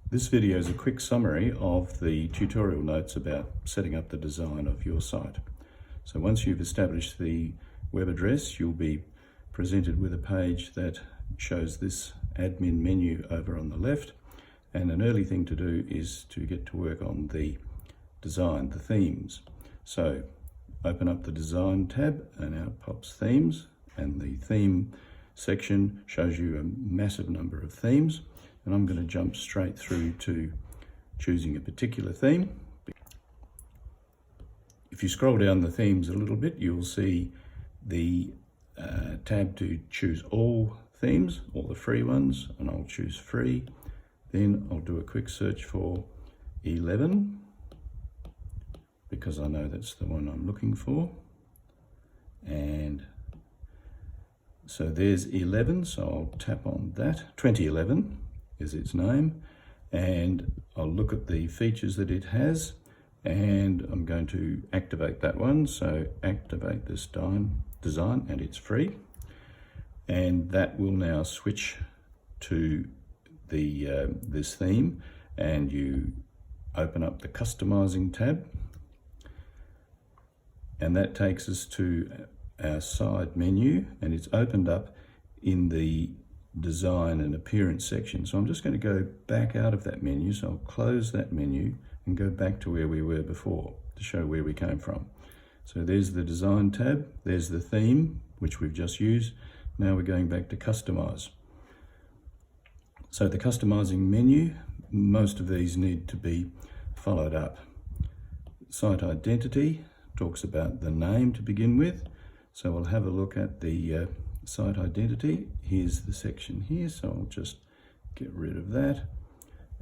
This video is a quick summary of the tutorial notes about setting up the design of your site. So once you've established the web address, you'll be presented with a page that shows this admin menu over on the left. And an early thing to do is to get to work on the design, the themes. So open up the design tab and out pops themes, and the theme section shows you a massive number of themes. And I'm going to jump straight through to choosing a particular theme. If you scroll down the themes a little bit, you'll see the tab to choose all themes, all the free ones, and I'll choose free. Then I'll do a quick search for 11 because I know that's the one I'm looking for. And so there's 11, so I'll tap on that. 2011 is its name, and I'll look at the features that it has, and I'm going to activate that one. So activate this design, and it's free, and that will now switch to the this theme. And you open up the customizing tab, and that takes us to our side menu, and it's opened up in the design and appearance section. So I'm just going to go back out of that menu. So I'll close that menu and go back to where we were before to show where we came from. So there's the design tab, there's the theme, which we've just used. Now we're going back to customize. So the customizing menu, most of these need to be followed up. Site identity talks about the name to begin with. So we'll have a look at the site identity. Here's the section here, so I'll just get rid of that,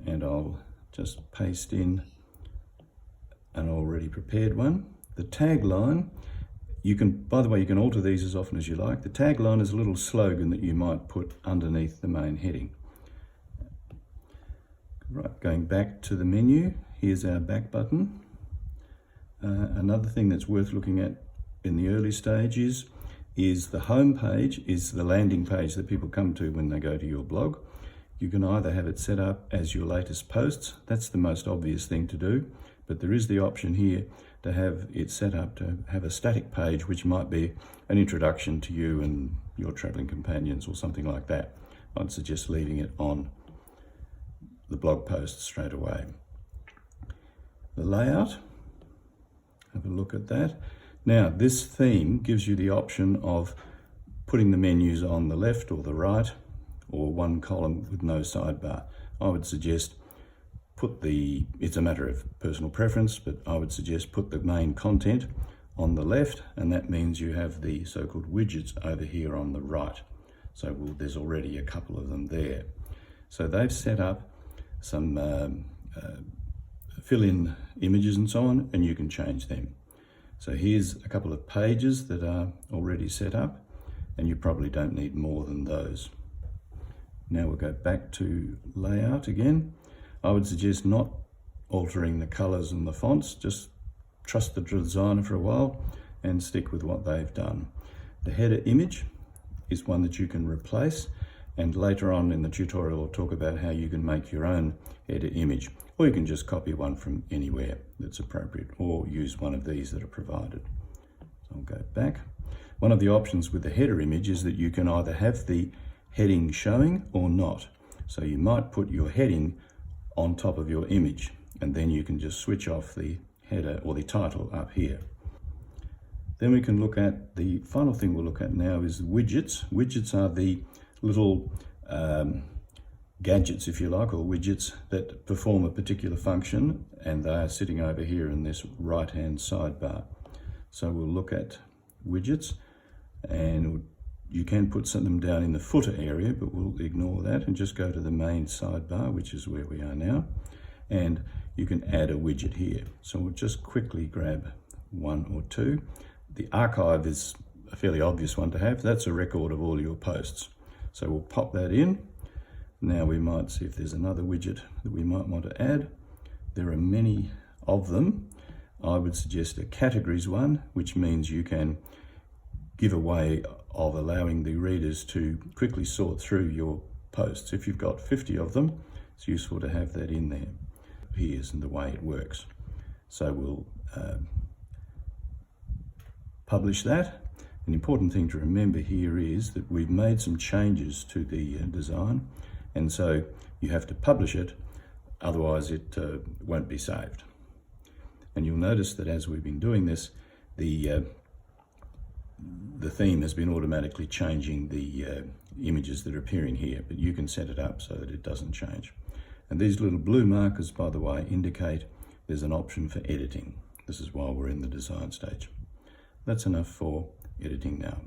and I'll just paste in an already prepared one. The tagline, you can, by the way, you can alter these as often as you like. The tagline is a little slogan that you might put underneath the main heading. Right, going back to the menu, here's our back button. Another thing that's worth looking at in the early stages is the home page, is the landing page that people come to when they go to your blog. You can either have it set up as your latest posts. That's the most obvious thing to do, but there is the option here to have it set up to have a static page, which might be an introduction to you and your traveling companions or something like that. I'd suggest leaving it on the blog post straight away. The layout, have a look at that. Now, this theme gives you the option of putting the menus on the left or the right, or one column with no sidebar. I would suggest it's a matter of personal preference, but I would suggest put the main content on the left, and that means you have the so-called widgets over here on the right. So there's already a couple of them there. So they've set up some fill-in images and so on, and you can change them. So here's a couple of pages that are already set up, and you probably don't need more than those. Now we'll go back to layout again. I would suggest not altering the colors and the fonts. Just trust the designer for a while and stick with what they've done. The header image is one that you can replace, and later on in the tutorial I'll talk about how you can make your own header image, or you can just copy one from anywhere that's appropriate, or use one of these that are provided. So I'll go back. One of the options with the header image is that you can either have the heading showing or not. So you might put your heading on top of your image, and then you can just switch off the header or the title up here. Then we can look at the final thing we'll look at now is widgets. Widgets are the little gadgets, if you like, or widgets that perform a particular function, and they are sitting over here in this right-hand sidebar. So we'll look at widgets, and you can put them down in the footer area, but we'll ignore that and just go to the main sidebar, which is where we are now, and you can add a widget here. So we'll just quickly grab one or two. The archive is a fairly obvious one to have. That's a record of all your posts. So we'll pop that in. Now we might see if there's another widget that we might want to add. There are many of them. I would suggest a categories one, which means you can give a way of allowing the readers to quickly sort through your posts. If you've got 50 of them, It's useful to have that in there. Here's the way it works. So we'll publish that. An important thing to remember here is that we've made some changes to the design, and so you have to publish it, otherwise it won't be saved. And you'll notice that as we've been doing this, the theme has been automatically changing the images that are appearing here, but you can set it up so that it doesn't change. And these little blue markers, by the way, indicate there's an option for editing. This is while we're in the design stage. That's enough for editing now.